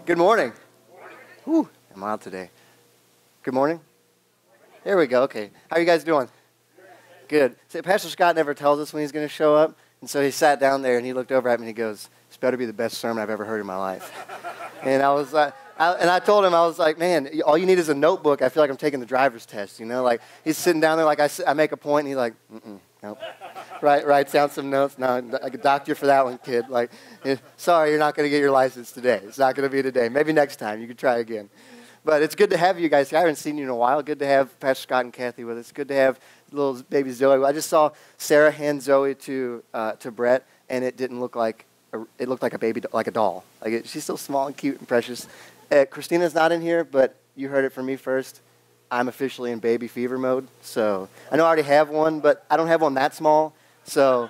Good morning. Whew, I'm out today. Good morning. There we go. Okay. How are you guys doing? Good. See, Pastor Scott never tells us when he's going to show up, and so he sat down there and he looked over at me and he goes, "This better be the best sermon I've ever heard in my life." And I was like, I told him, I was like, "Man, all you need is a notebook. I feel like I'm taking the driver's test, you know? Like, he's sitting down there, like, I make a point, and he's like, nope. Writes down some notes. No, I could dock you for that one, kid. Like, sorry, you're not going to get your license today. It's not going to be today. Maybe next time. You can try again." But it's good to have you guys here. I haven't seen you in a while. Good to have Pastor Scott and Kathy with us. Good to have little baby Zoe. I just saw Sarah hand Zoe to Brett, and it didn't look like it looked like a baby, like a doll. Like she's so small and cute and precious. Christina's not in here, but you heard it from me first. I'm officially in baby fever mode. So I know I already have one, but I don't have one that small. So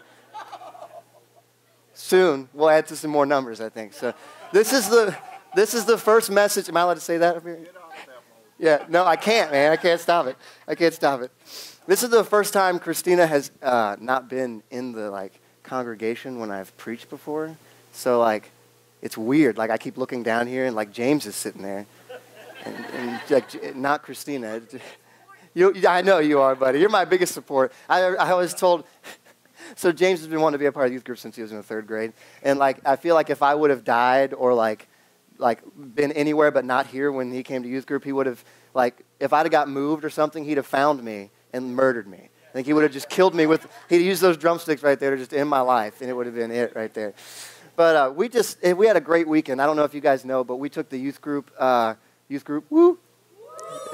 soon we'll add to some more numbers, I think. So this is the first message. Am I allowed to say that up here? Yeah, no, I can't, man. I can't stop it. This is the first time Christina has not been in the congregation when I've preached before. So it's weird. Like I keep looking down here and James is sitting there, and not Christina. I know you are, buddy. You're my biggest support. I was told. So James has been wanting to be a part of the youth group since he was in the 3rd grade, and I feel like if I would have died or been anywhere but not here when he came to youth group, he would have if I'd have got moved or something, he'd have found me and murdered me. I think he would have just killed me he'd used those drumsticks right there to just end my life, and it would have been it right there. But we had a great weekend. I don't know if you guys know, but we took the youth group, woo,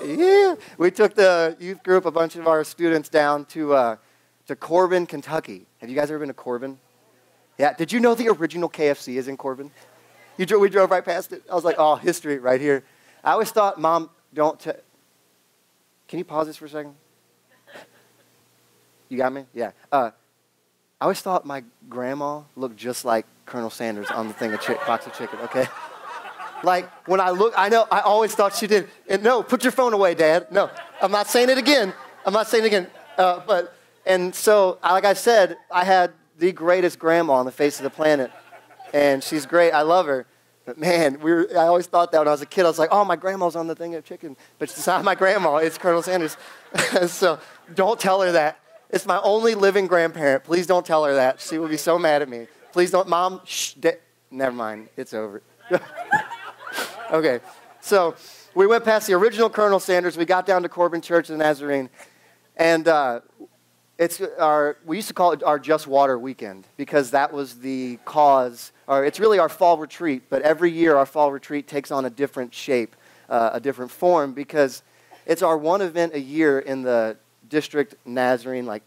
yeah. We took the youth group, a bunch of our students down to Corbin, Kentucky. Have you guys ever been to Corbin? Yeah. Did you know the original KFC is in Corbin? We drove right past it. I was like, oh, history right here. I always thought, Mom, can you pause this for a second? You got me? Yeah. I always thought my grandma looked just like Colonel Sanders on the thing, box of chicken, okay? When I look, I know, I always thought she did. And no, put your phone away, Dad. No, I'm not saying it again. And so, like I said, I had the greatest grandma on the face of the planet. And she's great. I love her. But man, I always thought that when I was a kid. I was like, oh, my grandma's on the thing of chicken. But it's not my grandma. It's Colonel Sanders. So don't tell her that. It's my only living grandparent. Please don't tell her that. She will be so mad at me. Please don't. Mom, shh. Never mind. It's over. Okay. So we went past the original Colonel Sanders. We got down to Corbin Church of the Nazarene. And we used to call it our Just Water weekend because that was the cause. Or it's really our fall retreat, but every year our fall retreat takes on a different shape, a different form, because it's our one event a year in the district Nazarene, our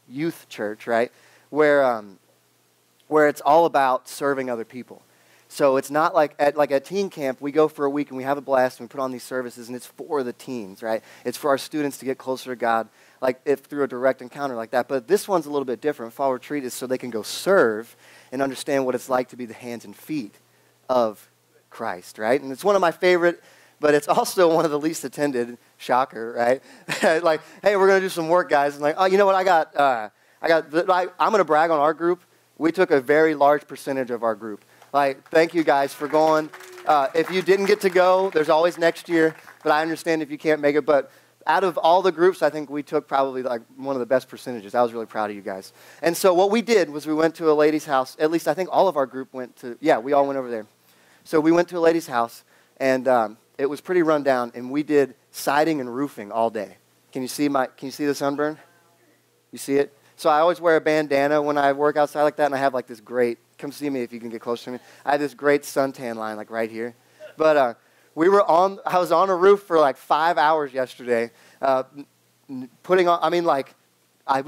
youth church, right? Where it's all about serving other people. So it's not like at teen camp, we go for a week and we have a blast and we put on these services and it's for the teens, right? It's for our students to get closer to God, through a direct encounter like that. But this one's a little bit different. Fall retreat is so they can go serve and understand what it's like to be the hands and feet of Christ, right? And it's one of my favorite, but it's also one of the least attended. Shocker, right? Hey, we're gonna do some work, guys. And oh, you know what? I'm gonna brag on our group. We took a very large percentage of our group. Thank you guys for going. If you didn't get to go, there's always next year. But I understand if you can't make it. But out of all the groups, I think we took probably one of the best percentages. I was really proud of you guys. And so what we did was we went to a lady's house. At least I think all of our group went to, we all went over there. So we went to a lady's house, and it was pretty run down, and we did siding and roofing all day. Can you see the sunburn? You see it? So I always wear a bandana when I work outside like that, and I have this great, come see me if you can get close to me. I have this great suntan line right here. But I was on a roof for 5 hours yesterday, putting on, we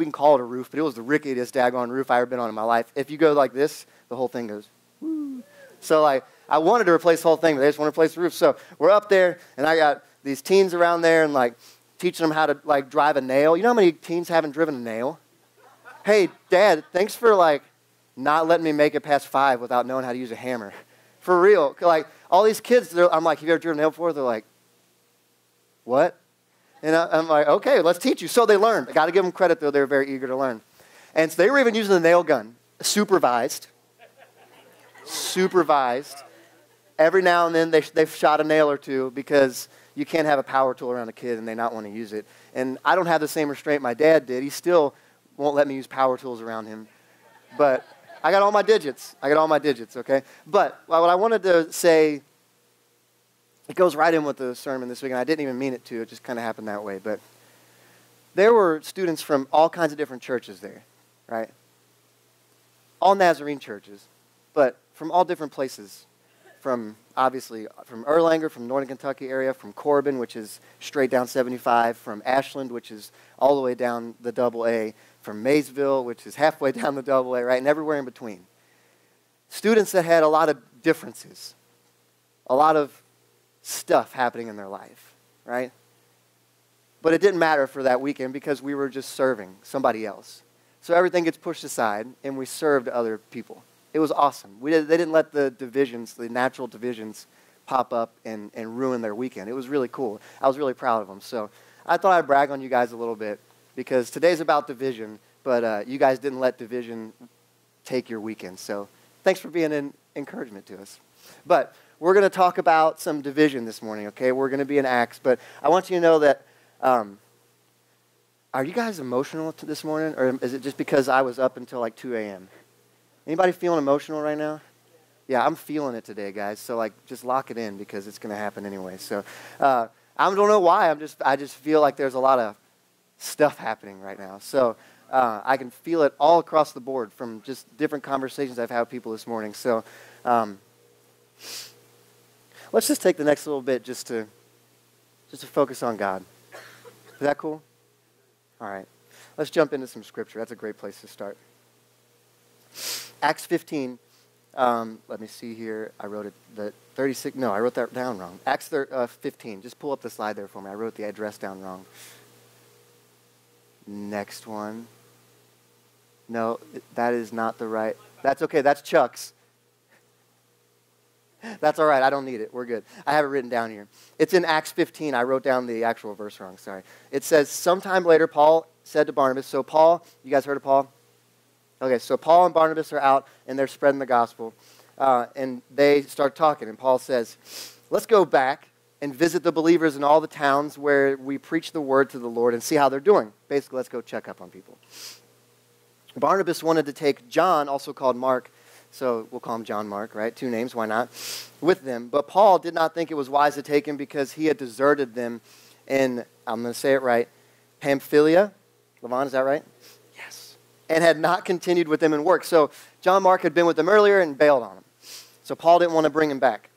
can call it a roof, but it was the rickiest daggone roof I've ever been on in my life. If you go like this, the whole thing goes, woo. So I wanted to replace the whole thing, but they just want to replace the roof. So we're up there, and I got these teens around there and teaching them how to drive a nail. You know how many teens haven't driven a nail? Hey, Dad, thanks for not letting me make it past 5 without knowing how to use a hammer. For real. All these kids, I'm have you ever driven a nail before? They're like, what? And I'm like, okay, let's teach you. So they learned. I got to give them credit, though. They were very eager to learn. And so they were even using the nail gun, supervised. every now and then they've shot a nail or two because you can't have a power tool around a kid and they not want to use it. And I don't have the same restraint my dad did. He still won't let me use power tools around him. But I got all my digits. Okay? But what I wanted to say, it goes right in with the sermon this week, and I didn't even mean it to. It just kind of happened that way. But there were students from all kinds of different churches there, right? All Nazarene churches, but from all different places. Obviously, from Erlanger, from Northern Kentucky area, from Corbin, which is straight down 75, from Ashland, which is all the way down the AA, from Maysville, which is halfway down the AA, right, and everywhere in between. Students that had a lot of differences, a lot of stuff happening in their life, right? But it didn't matter for that weekend because we were just serving somebody else. So everything gets pushed aside, and we served other people. It was awesome. They didn't let the divisions, the natural divisions, pop up and ruin their weekend. It was really cool. I was really proud of them. So I thought I'd brag on you guys a little bit because today's about division, but you guys didn't let division take your weekend. So thanks for being an encouragement to us. But we're going to talk about some division this morning, okay? We're going to be in Acts, but I want you to know that are you guys emotional this morning, or is it just because I was up until like 2 a.m.? Anybody feeling emotional right now? Yeah, I'm feeling it today, guys. So just lock it in because it's going to happen anyway. So I don't know why. I just feel like there's a lot of stuff happening right now. So I can feel it all across the board from just different conversations I've had with people this morning. So let's just take the next little bit just to focus on God. Is that cool? All right. Let's jump into some scripture. That's a great place to start. Acts 15, let me see here. I wrote it, the 36, no, I wrote that down wrong. Acts 15, just pull up the slide there for me. I wrote the address down wrong. Next one. No, that is not the right. That's okay, that's Chuck's. That's all right, I don't need it. We're good. I have it written down here. It's in Acts 15. I wrote down the actual verse wrong, sorry. It says, sometime later, Paul said to Barnabas, so Paul, you guys heard of Paul? Okay, so Paul and Barnabas are out, and they're spreading the gospel. And they start talking, and Paul says, let's go back and visit the believers in all the towns where we preach the word to the Lord and see how they're doing. Basically, let's go check up on people. Barnabas wanted to take John, also called Mark, so we'll call him John Mark, right? 2 names, why not? With them. But Paul did not think it was wise to take him because he had deserted them in, I'm going to say it right, Pamphylia. Levon, is that right? And had not continued with them in work. So John Mark had been with them earlier and bailed on him. So Paul didn't want to bring him back.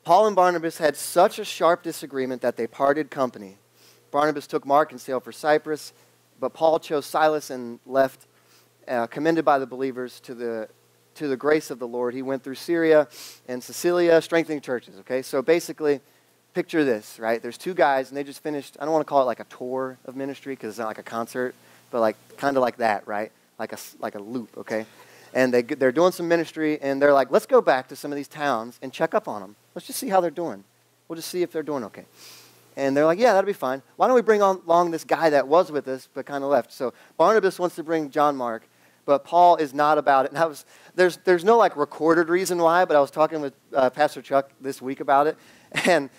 Paul and Barnabas had such a sharp disagreement that they parted company. Barnabas took Mark and sailed for Cyprus, but Paul chose Silas and left, commended by the believers to the grace of the Lord. He went through Syria and Sicilia, strengthening churches. Okay, so basically, picture this, right? There's 2 guys, and they just finished, I don't want to call it like a tour of ministry because it's not like a concert, but kind of like that, right? Like a loop, okay? And they're doing some ministry, and they're like, let's go back to some of these towns and check up on them. Let's just see how they're doing. We'll just see if they're doing okay. And they're like, yeah, that'll be fine. Why don't we bring along this guy that was with us but kind of left? So Barnabas wants to bring John Mark, but Paul is not about it. And there's no recorded reason why, but I was talking with Pastor Chuck this week about it, and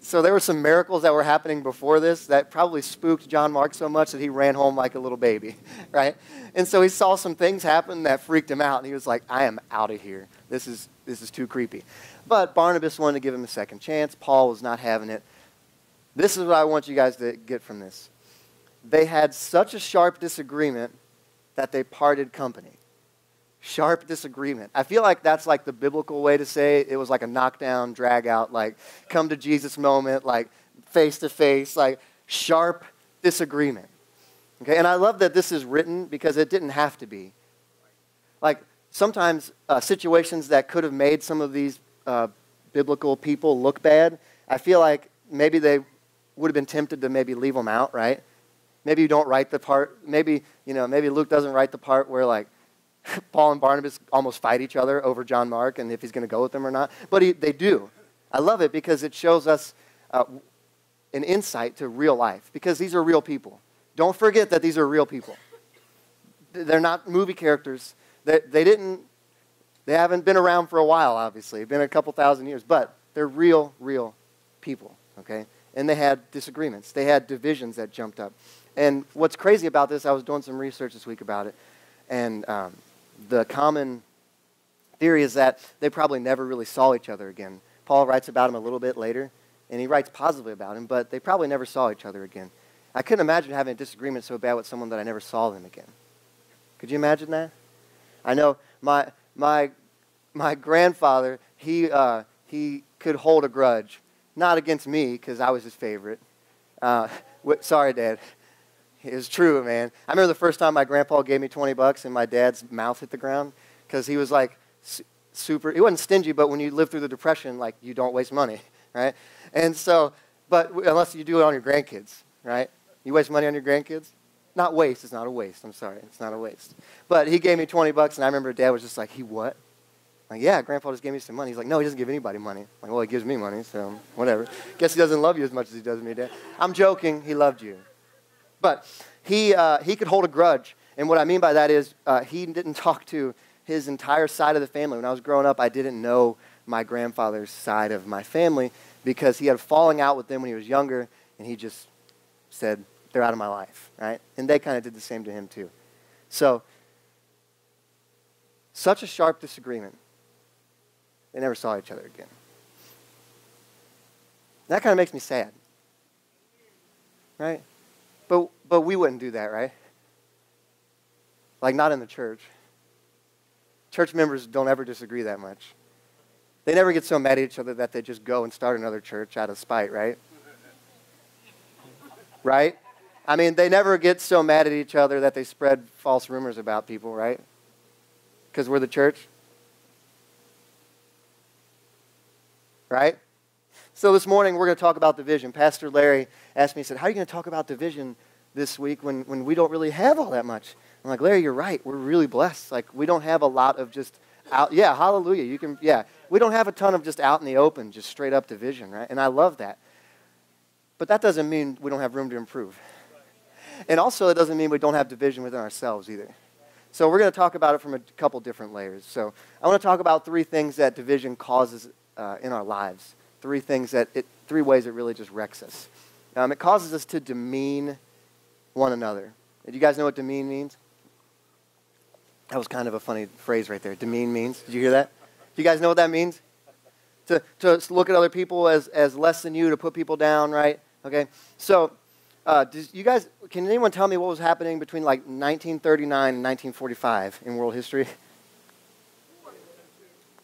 so there were some miracles that were happening before this that probably spooked John Mark so much that he ran home like a little baby, right? And so he saw some things happen that freaked him out, and he was like, I am out of here. This is too creepy. But Barnabas wanted to give him a second chance. Paul was not having it. This is what I want you guys to get from this. They had such a sharp disagreement that they parted company. Sharp disagreement. I feel like that's the biblical way to say it. It was like a knockdown, drag out, come to Jesus moment, face to face, sharp disagreement. Okay, and I love that this is written because it didn't have to be. Sometimes situations that could have made some of these biblical people look bad, I feel like maybe they would have been tempted to maybe leave them out, right? Maybe you don't write the part, maybe Luke doesn't write the part where Paul and Barnabas almost fight each other over John Mark and if he's going to go with them or not. But they do. I love it because it shows us an insight to real life because these are real people. Don't forget that these are real people. They're not movie characters. They didn't They haven't been around for a while, obviously. Been a couple thousand years. But they're real, real people, okay? And they had disagreements. They had divisions that jumped up. And what's crazy about this, I was doing some research this week about it, and the common theory is that they probably never really saw each other again. Paul writes about him a little bit later, and he writes positively about him, but they probably never saw each other again. I couldn't imagine having a disagreement so bad with someone that I never saw them again. Could you imagine that? I know my grandfather, he could hold a grudge. Not against me, because I was his favorite. Sorry, Dad. It was true, man. I remember the first time my grandpa gave me $20 and my dad's mouth hit the ground, because he was like super, he wasn't stingy, but when you live through the Depression, like, you don't waste money, right? And so, but unless you do it on your grandkids, right? You waste money on your grandkids? Not waste, it's not a waste, I'm sorry, it's not a waste. But he gave me $20, and I remember Dad was just like, he what? Like, yeah, Grandpa just gave me some money. He's like, no, he doesn't give anybody money. I'm like, well, he gives me money, so whatever. Guess he doesn't love you as much as he does me, Dad. I'm joking, he loved you. But he could hold a grudge, and what I mean by that is he didn't talk to his entire side of the family. When I was growing up, I didn't know my grandfather's side of my family because he had a falling out with them when he was younger, and he just said, they're out of my life, right? And they kind of did the same to him too. So, such a sharp disagreement. They never saw each other again. That kind of makes me sad, right? But we wouldn't do that, right? Like, not in the church. Church members don't ever disagree that much. They never get so mad at each other that they just go and start another church out of spite, right? Right? I mean, they never get so mad at each other that they spread false rumors about people, right? Because we're the church. Right? So this morning we're going to talk about division. Pastor Larry asked me, he said, how are you going to talk about division this week when we don't really have all that much? I'm like, Larry, you're right. We're really blessed. Like, we don't have a lot of just out. Yeah, hallelujah. You can. Yeah, we don't have a ton of just out in the open, just straight up division, right? And I love that. But that doesn't mean we don't have room to improve. And also, it doesn't mean we don't have division within ourselves either. So we're going to talk about it from a couple different layers. So I want to talk about three things that division causes in our lives. Three ways it really just wrecks us. It causes us to demean one another. Do you guys know what demean means? That was kind of a funny phrase right there. Demean means. Did you hear that? Do you guys know what that means? To look at other people as less than you, to put people down, right? Okay. So, can anyone tell me what was happening between like 1939 and 1945 in world history?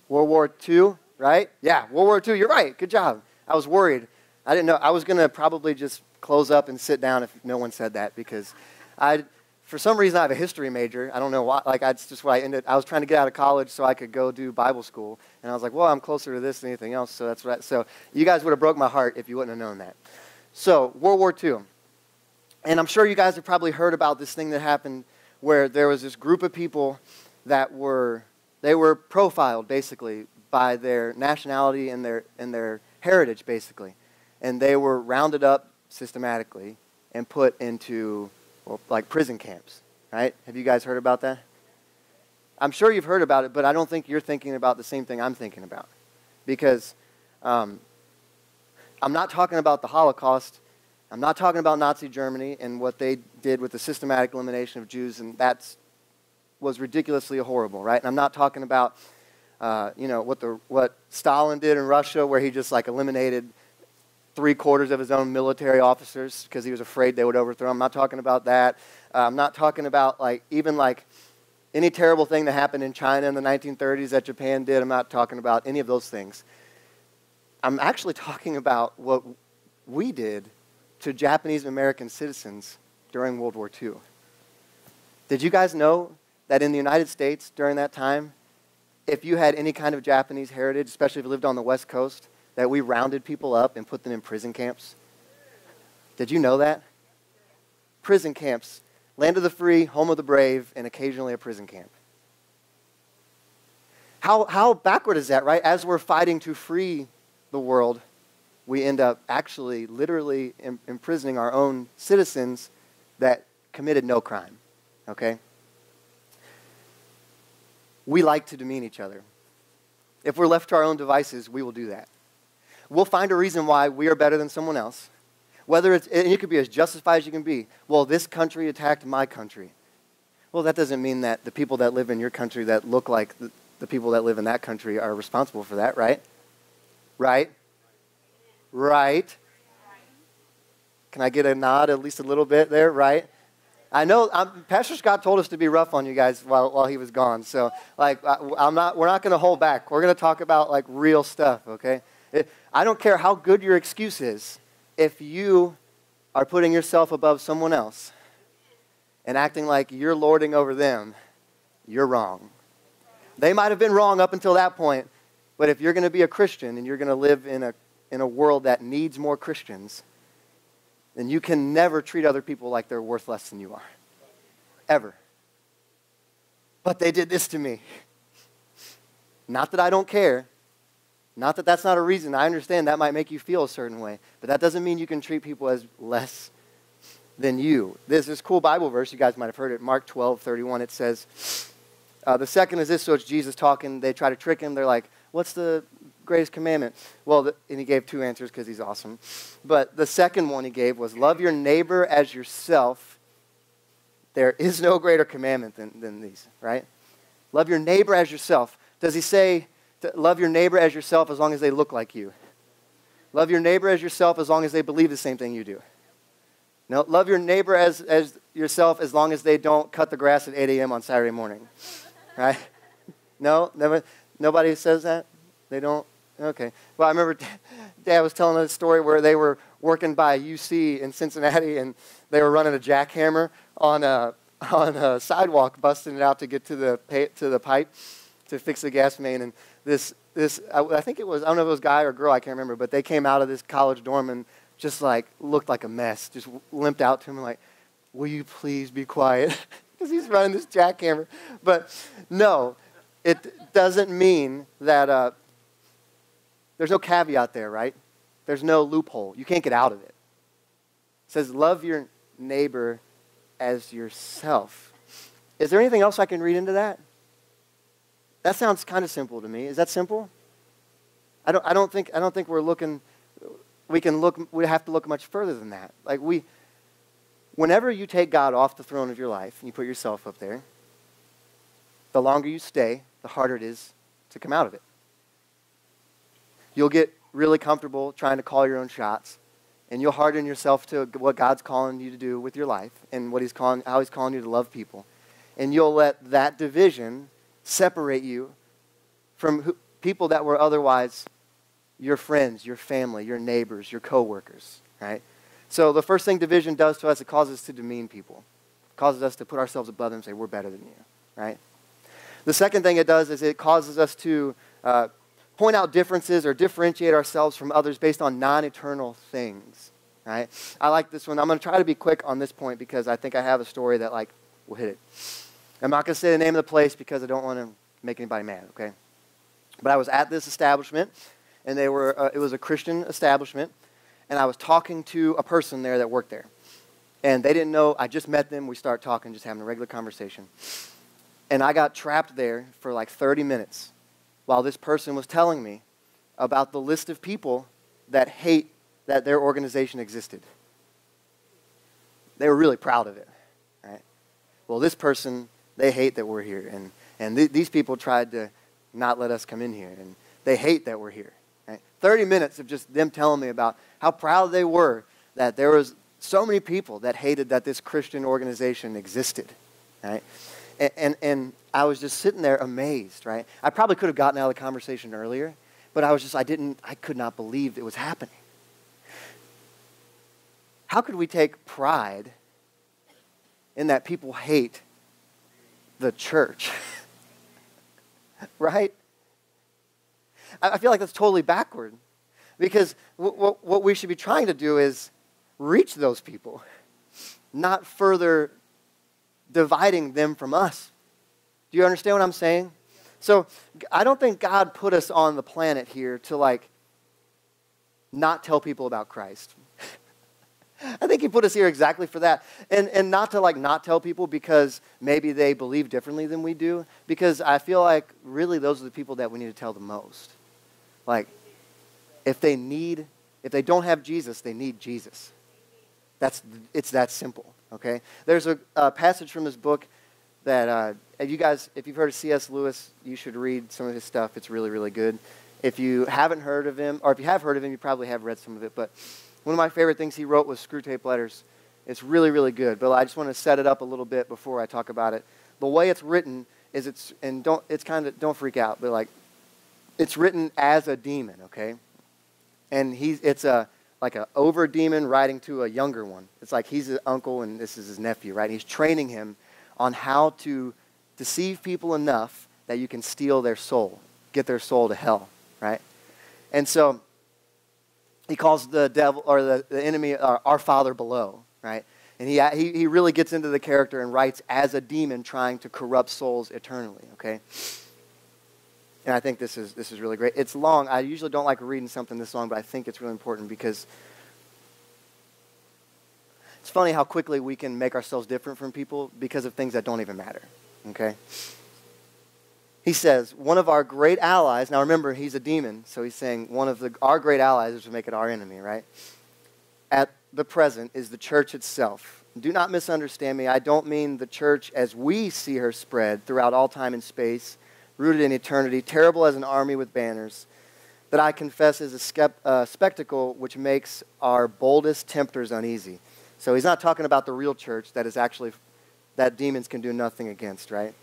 World War II, right? Yeah, World War II. You're right. Good job. I was worried. I didn't know. I was going to probably just close up and sit down if no one said that because for some reason I have a history major. I don't know why. Like, that's just what I ended. I was trying to get out of college so I could go do Bible school, and I was like, well, I'm closer to this than anything else. So that's right. So you guys would have broke my heart if you wouldn't have known that. So World War II. And I'm sure you guys have probably heard about this thing that happened where there was this group of people that were profiled basically by their nationality and their heritage basically. And they were rounded up systematically and put into, well, like prison camps, right? Have you guys heard about that? I'm sure you've heard about it, but I don't think you're thinking about the same thing I'm thinking about. Because I'm not talking about the Holocaust. I'm not talking about Nazi Germany and what they did with the systematic elimination of Jews, and that was ridiculously horrible, right? And I'm not talking about, what Stalin did in Russia, where he just like eliminated 3/4 of his own military officers because he was afraid they would overthrow him. I'm not talking about that. I'm not talking about even any terrible thing that happened in China in the 1930s that Japan did. I'm not talking about any of those things. I'm actually talking about what we did to Japanese American citizens during World War II. Did you guys know that in the United States during that time, if you had any kind of Japanese heritage, especially if you lived on the West Coast, that we rounded people up and put them in prison camps? Did you know that? Prison camps. Land of the free, home of the brave, and occasionally a prison camp. How backward is that, right? As we're fighting to free the world, we end up actually literally imprisoning our own citizens that committed no crime, okay? We like to demean each other. If we're left to our own devices, we will do that. We'll find a reason why we are better than someone else. Whether it's, and you could be as justified as you can be. Well, this country attacked my country. Well, that doesn't mean that the people that live in your country that look like the people that live in that country are responsible for that, right? Right? Right? Can I get a nod at least a little bit there, right? I know Pastor Scott told us to be rough on you guys while he was gone. So, like, we're not going to hold back. We're going to talk about, like, real stuff, okay? I don't care how good your excuse is. If you are putting yourself above someone else and acting like you're lording over them, you're wrong. They might have been wrong up until that point, but if you're going to be a Christian and you're going to live in a world that needs more Christians, then you can never treat other people like they're worth less than you are. Ever. But they did this to me. Not that I don't care. Not that that's not a reason. I understand that might make you feel a certain way. But that doesn't mean you can treat people as less than you. There's this cool Bible verse. You guys might have heard it. Mark 12:31. It says, the second is this. So it's Jesus talking. They try to trick him. They're like, what's the greatest commandment? Well, and he gave two answers because he's awesome. But the second one he gave was, love your neighbor as yourself. There is no greater commandment than these, right? Love your neighbor as yourself. Does he say, love your neighbor as yourself as long as they look like you? Love your neighbor as yourself as long as they believe the same thing you do. No, love your neighbor as yourself as long as they don't cut the grass at 8 a.m. on Saturday morning. Right? No? Nobody says that? They don't? Okay. Well, I remember Dad was telling a story where they were working by UC in Cincinnati and they were running a jackhammer on a sidewalk, busting it out to get to the pipe to fix the gas main. And this I think it was, I don't know if it was a guy or girl, I can't remember, but they came out of this college dorm and just like looked like a mess, just limped out to him like, will you please be quiet? Because he's running this jackhammer. But no, it doesn't mean that there's no caveat there, right? There's no loophole. You can't get out of it. It says, love your neighbor as yourself. Is there anything else I can read into that? That sounds kind of simple to me. Is that simple? I don't think we're looking. We have to look much further than that. Like whenever you take God off the throne of your life and you put yourself up there, the longer you stay, the harder it is to come out of it. You'll get really comfortable trying to call your own shots, and you'll harden yourself to what God's calling you to do with your life and how He's calling you to love people. And you'll let that division separate you from people that were otherwise your friends, your family, your neighbors, your coworkers, right? So the first thing division does to us, it causes us to demean people. It causes us to put ourselves above them and say, we're better than you, right? The second thing it does is it causes us to point out differences or differentiate ourselves from others based on non-eternal things, right? I like this one. I'm going to try to be quick on this point because I think I have a story that will hit it. I'm not going to say the name of the place because I don't want to make anybody mad, okay? But I was at this establishment, and it was a Christian establishment, and I was talking to a person there that worked there. And they didn't know, I just met them, we started talking, just having a regular conversation. And I got trapped there for like 30 minutes while this person was telling me about the list of people that hate that their organization existed. They were really proud of it, right? Well, this person, they hate that we're here, and these people tried to not let us come in here, and they hate that we're here. Right? 30 minutes of just them telling me about how proud they were that there was so many people that hated that this Christian organization existed, right? And I was just sitting there amazed, right? I probably could have gotten out of the conversation earlier, but I could not believe it was happening. How could we take pride in that people hate the church? Right? I feel like that's totally backward. Because what we should be trying to do is reach those people, not further dividing them from us. Do you understand what I'm saying? So I don't think God put us on the planet here to not tell people about Christ. I think he put us here exactly for that. And not to like not tell people because maybe they believe differently than we do, because I feel like really those are the people that we need to tell the most. Like, if they don't have Jesus, they need Jesus. It's that simple, okay? There's a passage from his book that you guys, if you've heard of C.S. Lewis, you should read some of his stuff. It's really, really good. If you haven't heard of him, or if you have heard of him, you probably have read some of it, but one of my favorite things he wrote was Screwtape Letters. It's really, really good, but I just want to set it up a little bit before I talk about it. The way it's written is don't freak out, but like, it's written as a demon, okay? And it's like an over demon writing to a younger one. It's like he's his uncle and this is his nephew, right? And he's training him on how to deceive people enough that you can steal their soul, get their soul to hell, right? And so he calls the devil or the enemy our father below, right? And he really gets into the character and writes as a demon trying to corrupt souls eternally, okay? And I think this is really great. It's long. I usually don't like reading something this long, but I think it's really important because it's funny how quickly we can make ourselves different from people because of things that don't even matter, okay? He says, one of our great allies, now remember, he's a demon, so he's saying one of our great allies is to make it our enemy, right? At the present is the church itself. Do not misunderstand me. I don't mean the church as we see her spread throughout all time and space, rooted in eternity, terrible as an army with banners, that I confess is a spectacle which makes our boldest tempters uneasy. So he's not talking about the real church that demons can do nothing against, right?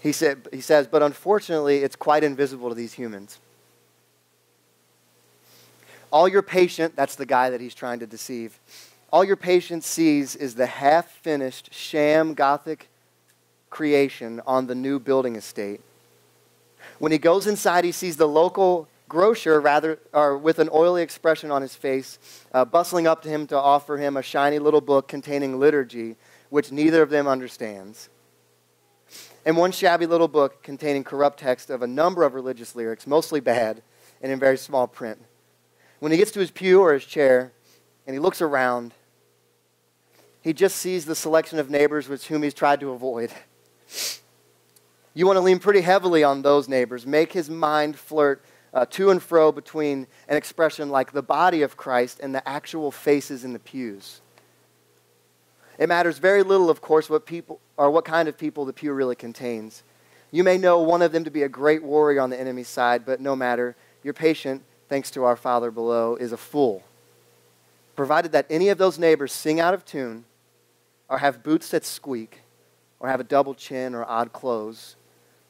He says, but unfortunately, it's quite invisible to these humans. All your patient, that's the guy that he's trying to deceive, all your patient sees is the half-finished sham Gothic creation on the new building estate. When he goes inside, he sees the local grocer with an oily expression on his face, bustling up to him to offer him a shiny little book containing liturgy, which neither of them understands. And one shabby little book containing corrupt text of a number of religious lyrics, mostly bad, and in very small print. When he gets to his pew or his chair, and he looks around, he just sees the selection of neighbors with whom he's tried to avoid. You want to lean pretty heavily on those neighbors. Make his mind flirt to and fro between an expression like the body of Christ and the actual faces in the pews. It matters very little, of course, what kind of people the pew really contains. You may know one of them to be a great warrior on the enemy's side, but no matter, your patient, thanks to our Father below, is a fool. Provided that any of those neighbors sing out of tune, or have boots that squeak, or have a double chin or odd clothes,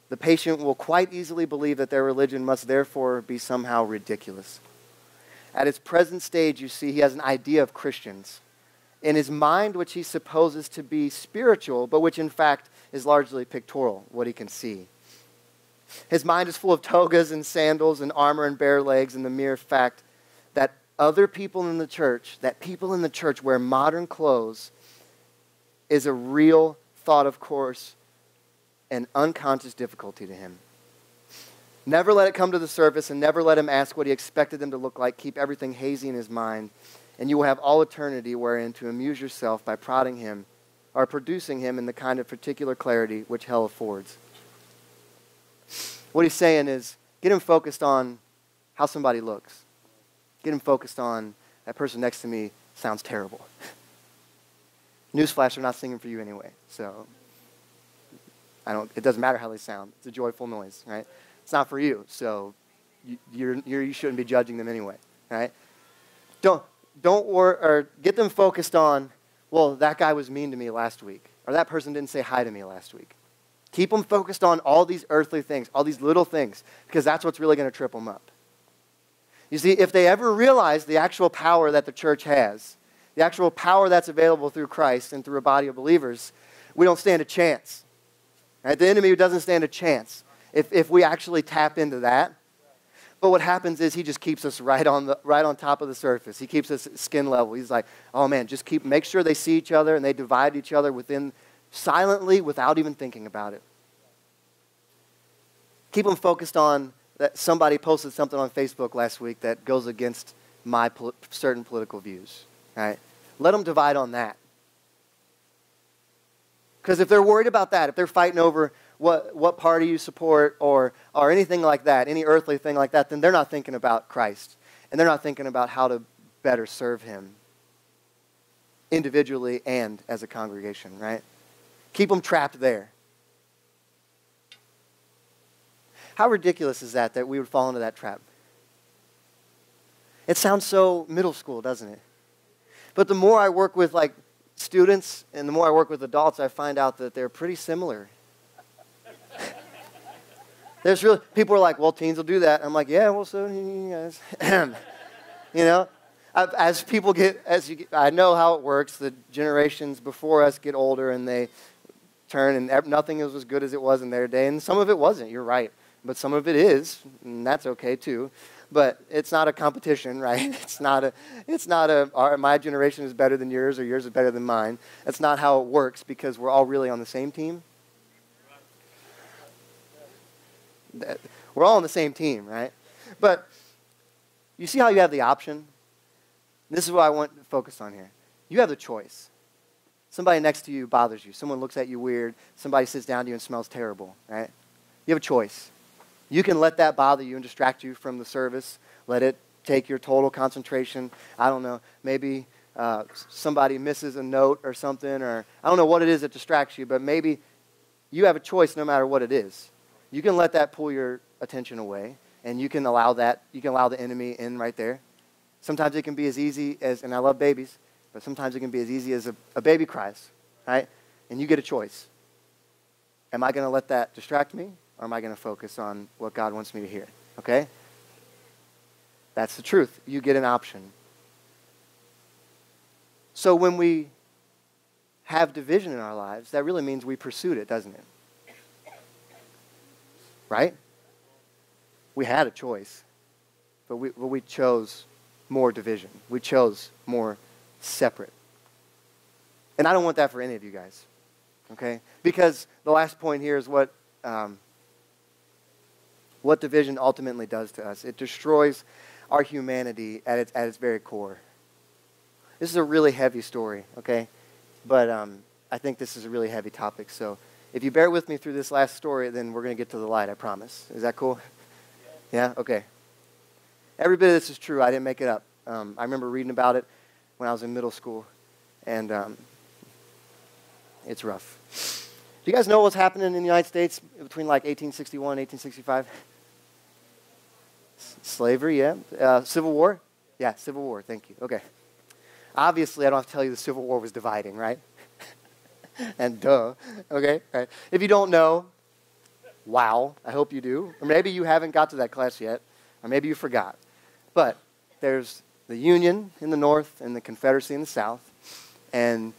the patient will quite easily believe that their religion must therefore be somehow ridiculous. At his present stage, you see, he has an idea of Christians in his mind, which he supposes to be spiritual, but which in fact is largely pictorial, what he can see. His mind is full of togas and sandals and armor and bare legs, and the mere fact that people in the church wear modern clothes is a real thought, of course, an unconscious difficulty to him. Never let it come to the surface, and never let him ask what he expected them to look like. Keep everything hazy in his mind, and you will have all eternity wherein to amuse yourself by prodding him or producing him in the kind of particular clarity which hell affords. What he's saying is, get him focused on how somebody looks. Get him focused on that person next to me sounds terrible. Newsflash, they're not singing for you anyway, so it doesn't matter how they sound. It's a joyful noise, right? It's not for you, so you shouldn't be judging them anyway, right? Don't worry, or get them focused on, well, that guy was mean to me last week, or that person didn't say hi to me last week. Keep them focused on all these earthly things, all these little things, because that's what's really going to trip them up. You see, if they ever realize the actual power that the church has, the actual power that's available through Christ and through a body of believers, we don't stand a chance. Right? The enemy doesn't stand a chance if we actually tap into that. But what happens is he just keeps us right on top of the surface. He keeps us at skin level. He's like, oh man, make sure they see each other and they divide each other silently without even thinking about it. Keep them focused on that somebody posted something on Facebook last week that goes against my certain political views. right? Let them divide on that. Because if they're worried about that, if they're fighting over what party you support or anything like that, any earthly thing like that, then they're not thinking about Christ. And they're not thinking about how to better serve him individually and as a congregation, right? Keep them trapped there. How ridiculous is that we would fall into that trap? It sounds so middle school, doesn't it? But the more I work with like students and the more I work with adults, I find out that they're pretty similar. There's really, people are like, well, teens will do that. I'm like, yeah, well, so you guys. You know, as people get, I know how it works. The generations before us get older and they turn and nothing is as good as it was in their day. And some of it wasn't, you're right. But some of it is, and that's okay too. But it's not a competition, right? It's not my generation is better than yours or yours is better than mine. That's not how it works because we're all really on the same team. We're all on the same team, right? But you see how you have the option? This is what I want to focus on here. You have the choice. Somebody next to you bothers you. Someone looks at you weird. Somebody sits down to you and smells terrible, right? You have a choice. You can let that bother you and distract you from the service. Let it take your total concentration. I don't know, maybe somebody misses a note or something, or I don't know what it is that distracts you, but maybe you have a choice no matter what it is. You can let that pull your attention away, and you can allow the enemy in right there. Sometimes it can be as easy as, and I love babies, but sometimes it can be as easy as a baby cries, right? And you get a choice. Am I going to let that distract me, or am I going to focus on what God wants me to hear? Okay? That's the truth. You get an option. So when we have division in our lives, that really means we pursued it, doesn't it? Right? We had a choice, but we chose more division. We chose more separate. And I don't want that for any of you guys, okay? Because the last point here is what division ultimately does to us. It destroys our humanity at its very core. This is a really heavy story, okay? But I think this is a really heavy topic, so if you bear with me through this last story, then we're going to get to the light, I promise. Is that cool? Yeah? Okay. Every bit of this is true. I didn't make it up. I remember reading about it when I was in middle school, and it's rough. Do you guys know what's happening in the United States between like 1861 and 1865? Slavery, yeah. Civil War? Yeah, Civil War. Thank you. Okay. Obviously, I don't have to tell you the Civil War was dividing, right? And duh, okay? Right. If you don't know, wow, I hope you do. Or maybe you haven't got to that class yet, or maybe you forgot. But there's the Union in the North and the Confederacy in the South. And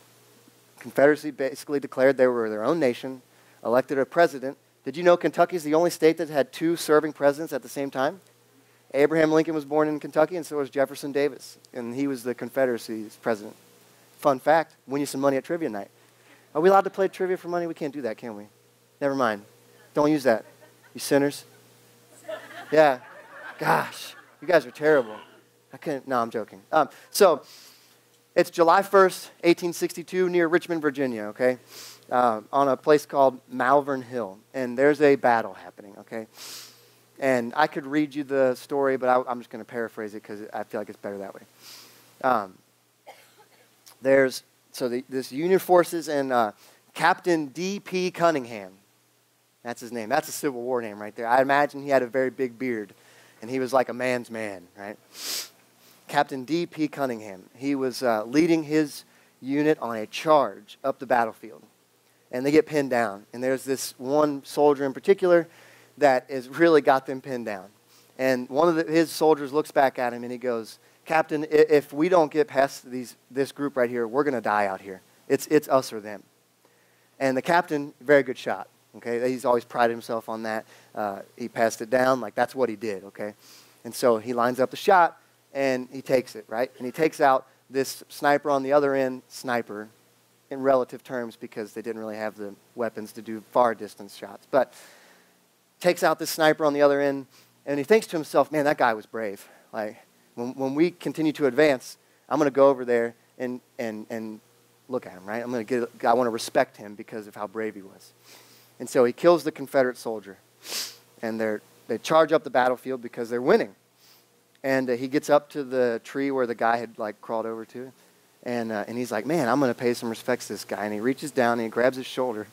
Confederacy basically declared they were their own nation, elected a president. Did you know Kentucky's the only state that had two serving presidents at the same time? Abraham Lincoln was born in Kentucky, and so was Jefferson Davis. And he was the Confederacy's president. Fun fact, win you some money at trivia night. Are we allowed to play trivia for money? We can't do that, can we? Never mind. Don't use that. You sinners. Yeah. Gosh, you guys are terrible. No, I'm joking. So it's July 1st, 1862, near Richmond, Virginia, okay? On a place called Malvern Hill. And there's a battle happening, okay? And I could read you the story, but I'm just going to paraphrase it because I feel like it's better that way. This Union forces and Captain D.P. Cunningham, that's his name. That's a Civil War name right there. I imagine he had a very big beard, and he was like a man's man, right? Captain D.P. Cunningham. He was leading his unit on a charge up the battlefield, and they get pinned down. And there's this one soldier in particular that has really got them pinned down. And one of his soldiers looks back at him, and he goes, Captain, if we don't get past this group right here, we're going to die out here. It's us or them. And the captain, very good shot. Okay, he's always prided himself on that. He passed it down like that's what he did. Okay, and so he lines up the shot and he takes it right, and he takes out this sniper on the other end. Sniper, in relative terms, because they didn't really have the weapons to do far distance shots, but takes out this sniper on the other end, and he thinks to himself, "Man, that guy was brave. Like." When we continue to advance, I'm going to go over there, and look at him, right? I want to respect him because of how brave he was. And so he kills the Confederate soldier. And they charge up the battlefield because they're winning. And he gets up to the tree where the guy had like crawled over to. And he's like, man, I'm going to pay some respects to this guy. And he reaches down and he grabs his shoulder.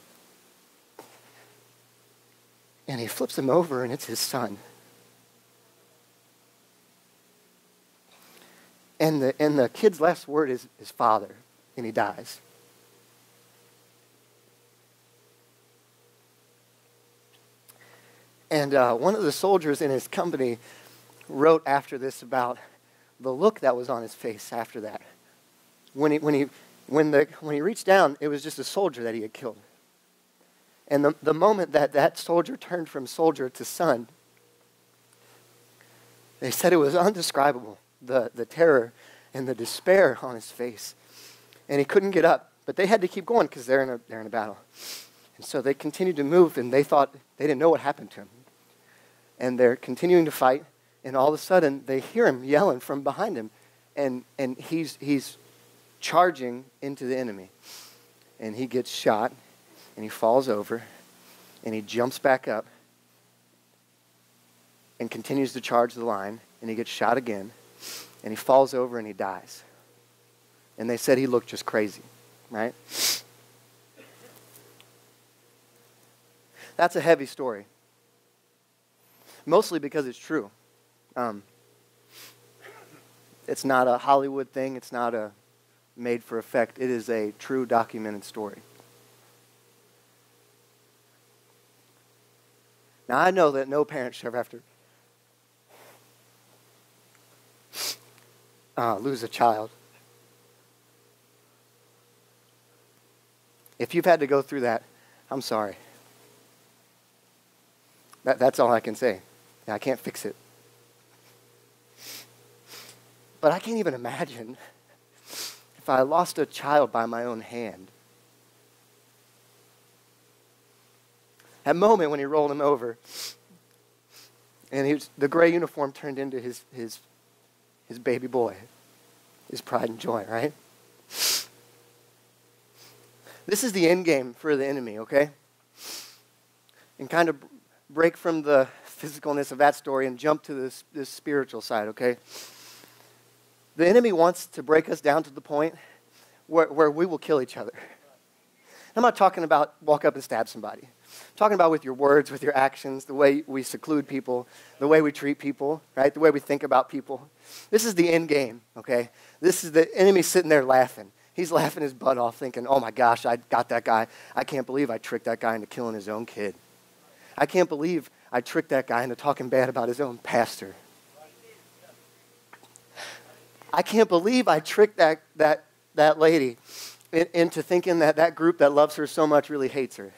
And he flips him over, and it's his son. And the kid's last word is his father, and he dies. And one of the soldiers in his company wrote after this about the look that was on his face after that. When he reached down, it was just a soldier that he had killed. And the moment that soldier turned from soldier to son, they said it was undescribable, the terror and the despair on his face. And he couldn't get up, but they had to keep going because they're in a battle. And so they continued to move, and they thought they didn't know what happened to him. And they're continuing to fight, and all of a sudden they hear him yelling from behind him, and he's charging into the enemy. And he gets shot. And he falls over, and he jumps back up and continues to charge the line, and he gets shot again, and he falls over and he dies. And they said he looked just crazy, right? That's a heavy story, mostly because it's true. It's not a Hollywood thing. It's not a made for effect. It is a true documented story. Now, I know that no parent should ever have to lose a child. If you've had to go through that, I'm sorry. That's all I can say. I can't fix it. But I can't even imagine if I lost a child by my own hand. That moment when he rolled him over, and the gray uniform turned into his baby boy, his pride and joy, right? This is the end game for the enemy, okay? And kind of break from the physicalness of that story and jump to this spiritual side, okay? The enemy wants to break us down to the point where we will kill each other. I'm not talking about walk up and stab somebody. I'm talking about with your words, with your actions, the way we seclude people, the way we treat people, right? The way we think about people. This is the end game, okay? This is the enemy sitting there laughing. He's laughing his butt off thinking, oh my gosh, I got that guy. I can't believe I tricked that guy into killing his own kid. I can't believe I tricked that guy into talking bad about his own pastor. I can't believe I tricked that lady into thinking that group that loves her so much really hates her.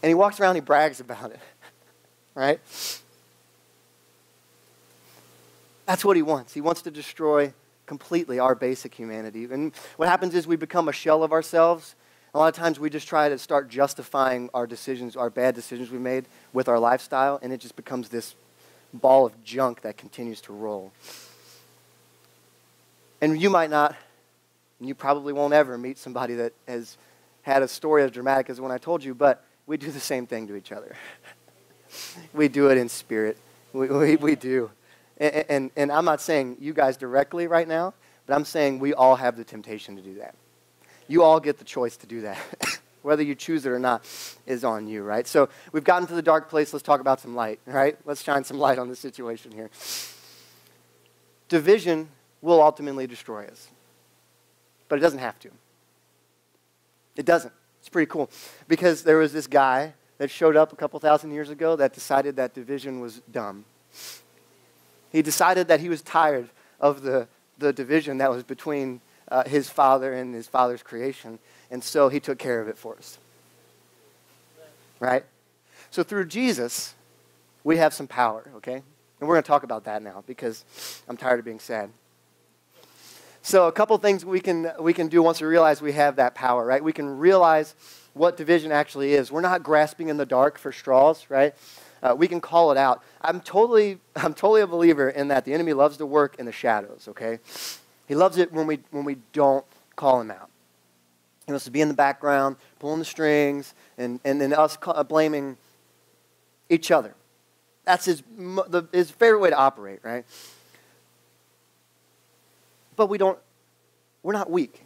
And he walks around, he brags about it, right? That's what he wants. He wants to destroy completely our basic humanity. And what happens is we become a shell of ourselves. A lot of times we just try to start justifying our decisions, our bad decisions we made with our lifestyle, and it just becomes this ball of junk that continues to roll. And you might not, and you probably won't ever meet somebody that has had a story as dramatic as the one I told you, but we do the same thing to each other. We do it in spirit. We do. And I'm not saying you guys directly right now, but I'm saying we all have the temptation to do that. You all get the choice to do that. Whether you choose it or not is on you, right? So we've gotten to the dark place. Let's talk about some light, right? Let's shine some light on the situation here. Division will ultimately destroy us. But it doesn't have to. It doesn't. It's pretty cool. Because there was this guy that showed up a couple thousand years ago that decided that division was dumb. He decided that he was tired of the division that was between his father and his father's creation. And so he took care of it for us. Right? So through Jesus, we have some power, okay? And we're going to talk about that now because I'm tired of being sad. So a couple things we can do once we realize we have that power, right? We can realize what division actually is. We're not grasping in the dark for straws, right? we can call it out. I'm totally a believer in that the enemy loves to work in the shadows, okay? He loves it when we don't call him out. He wants to be in the background, pulling the strings, and then us blaming each other. That's his favorite way to operate, right? But we're not weak.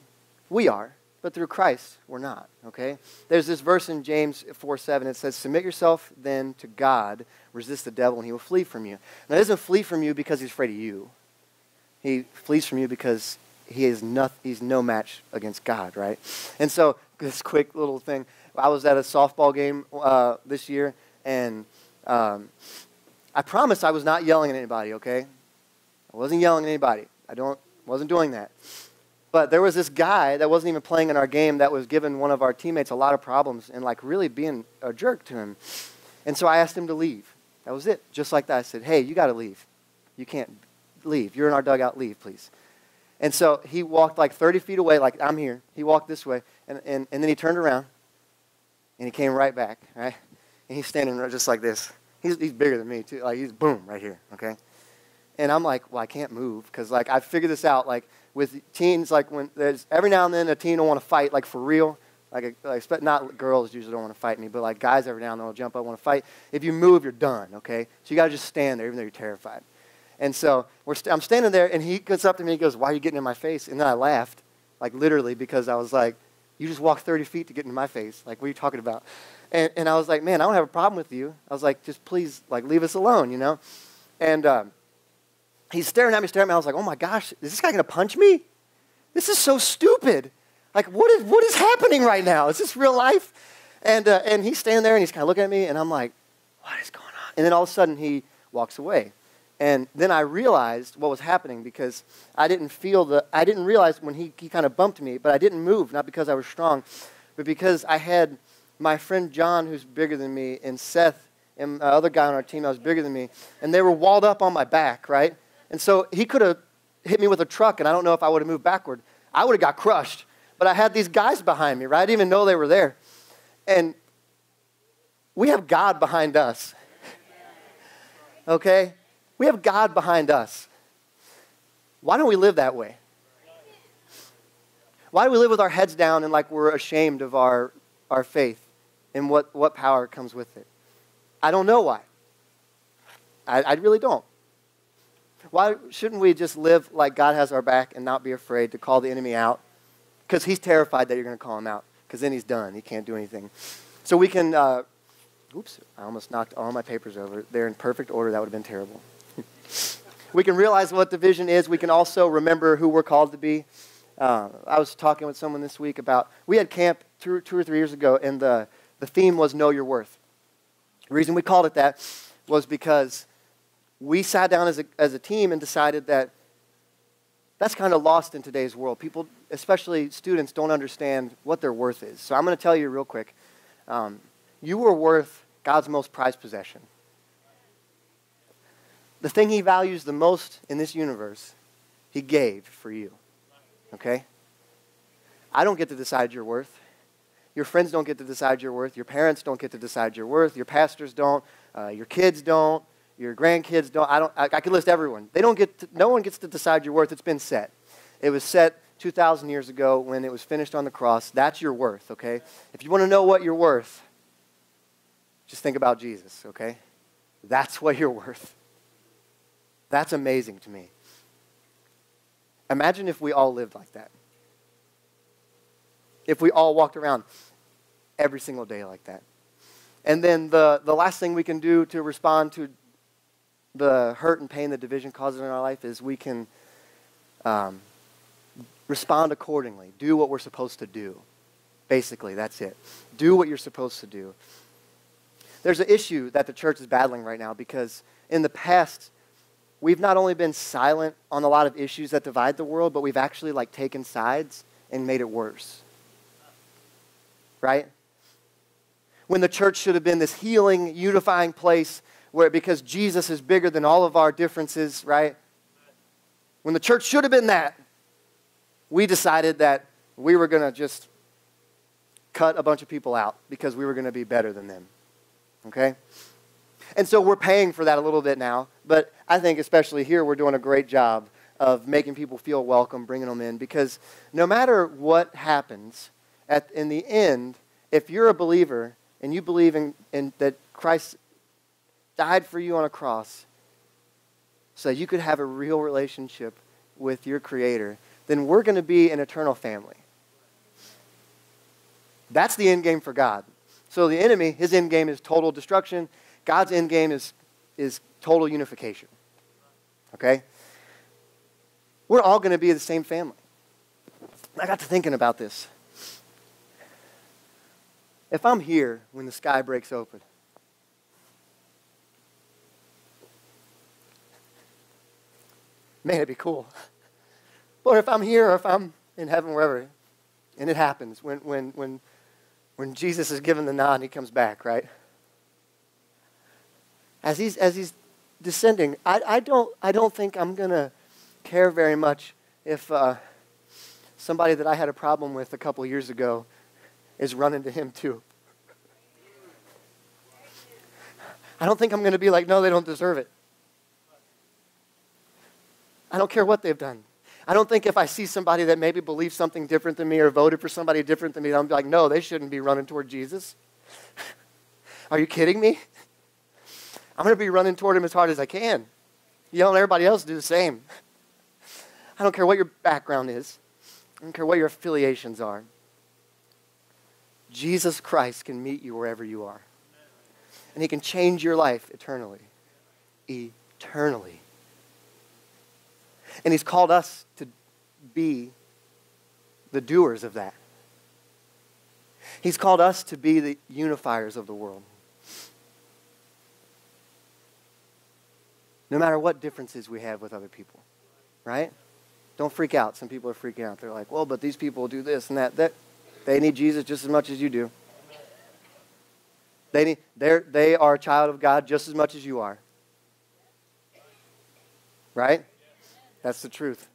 We are, but through Christ, we're not, okay? There's this verse in James 4:7. It says, submit yourself then to God, resist the devil, and he will flee from you. Now, he doesn't flee from you because he's afraid of you. He flees from you because he's no match against God, right? And so, this quick little thing. I was at a softball game this year, and I promised I was not yelling at anybody, okay? I wasn't yelling at anybody. Wasn't doing that. But there was this guy that wasn't even playing in our game that was giving one of our teammates a lot of problems and like really being a jerk to him. And so I asked him to leave. That was it. Just like that. I said, hey, you got to leave. You can't leave. You're in our dugout. Leave, please. And so he walked like 30 feet away, like I'm here. He walked this way. And then he turned around and he came right back, right? And he's standing just like this. He's bigger than me, too. Like, he's boom, right here, okay? And I'm like, well, I can't move because, like, I figured this out. Like, with teens, like, when there's every now and then a teen will want to fight, like, for real. Like not girls usually don't want to fight me, but, like, guys every now and then will jump up, want to fight. If you move, you're done, okay? So you got to just stand there even though you're terrified. And so I'm standing there, and he gets up to me and he goes, why are you getting in my face? And then I laughed, like, literally, because I was like, you just walked 30 feet to get in my face. Like, what are you talking about? And I was like, man, I don't have a problem with you. I was like, just please, like, leave us alone, you know? And he's staring at me. I was like, oh, my gosh, is this guy going to punch me? This is so stupid. Like, what is happening right now? Is this real life? And he's standing there, and he's kind of looking at me, and I'm like, what is going on? And then all of a sudden, he walks away. And then I realized what was happening because I didn't realize when he kind of bumped me, but I didn't move, not because I was strong, but because I had my friend John, who's bigger than me, and Seth, and the other guy on our team that was bigger than me, and they were walled up on my back, right? And so he could have hit me with a truck, and I don't know if I would have moved backward. I would have got crushed. But I had these guys behind me, right? I didn't even know they were there. And we have God behind us. Okay? We have God behind us. Why don't we live that way? Why do we live with our heads down and like we're ashamed of our faith and what power comes with it? I don't know why. I really don't. Why shouldn't we just live like God has our back and not be afraid to call the enemy out? Because he's terrified that you're going to call him out. Because then he's done. He can't do anything. So we can, oops, I almost knocked all my papers over. They're in perfect order. That would have been terrible. We can realize what the vision is. We can also remember who we're called to be. I was talking with someone this week about, we had camp 2 or 3 years ago, and the theme was Know Your Worth. The reason we called it that was because we sat down as a team and decided that that's kind of lost in today's world. People, especially students, don't understand what their worth is. So I'm going to tell you real quick. You were worth God's most prized possession. The thing he values the most in this universe, he gave for you. Okay? I don't get to decide your worth. Your friends don't get to decide your worth. Your parents don't get to decide your worth. Your pastors don't. Your kids don't. Your grandkids don't. I could list everyone. No one gets to decide your worth. It's been set. It was set 2,000 years ago when it was finished on the cross. That's your worth, okay? If you want to know what you're worth, just think about Jesus, okay? That's what you're worth. That's amazing to me. Imagine if we all lived like that. If we all walked around every single day like that. And then the last thing we can do to respond to the hurt and pain that division causes in our life is we can respond accordingly. Do what we're supposed to do. Basically, that's it. Do what you're supposed to do. There's an issue that the church is battling right now because in the past, we've not only been silent on a lot of issues that divide the world, but we've actually like taken sides and made it worse. Right? When the church should have been this healing, unifying place where because Jesus is bigger than all of our differences, right? When the church should have been that, we decided that we were going to just cut a bunch of people out because we were going to be better than them. Okay? And so we're paying for that a little bit now. But I think especially here we're doing a great job of making people feel welcome, bringing them in. Because no matter what happens, in the end, if you're a believer and you believe in that Christ died for you on a cross so you could have a real relationship with your Creator, then we're going to be an eternal family. That's the end game for God. So the enemy, his end game is total destruction. God's end game is total unification. Okay? We're all going to be the same family. I got to thinking about this. If I'm here when the sky breaks open, man, it'd be cool. But if I'm here or if I'm in heaven, wherever, and it happens, when Jesus is given the nod and he comes back, right? As he's descending, I don't think I'm going to care very much if somebody that I had a problem with a couple years ago is running to him too. I don't think I'm going to be like, no, they don't deserve it. I don't care what they've done. I don't think if I see somebody that maybe believes something different than me or voted for somebody different than me, I'm like, no, they shouldn't be running toward Jesus. Are you kidding me? I'm going to be running toward him as hard as I can. Yelling at everybody else to do the same. I don't care what your background is. I don't care what your affiliations are. Jesus Christ can meet you wherever you are. And he can change your life eternally. Eternally. And he's called us to be the doers of that. He's called us to be the unifiers of the world. No matter what differences we have with other people. Right? Don't freak out. Some people are freaking out. They're like, well, but these people do this and that. They need Jesus just as much as you do. They are a child of God just as much as you are. Right? That's the truth.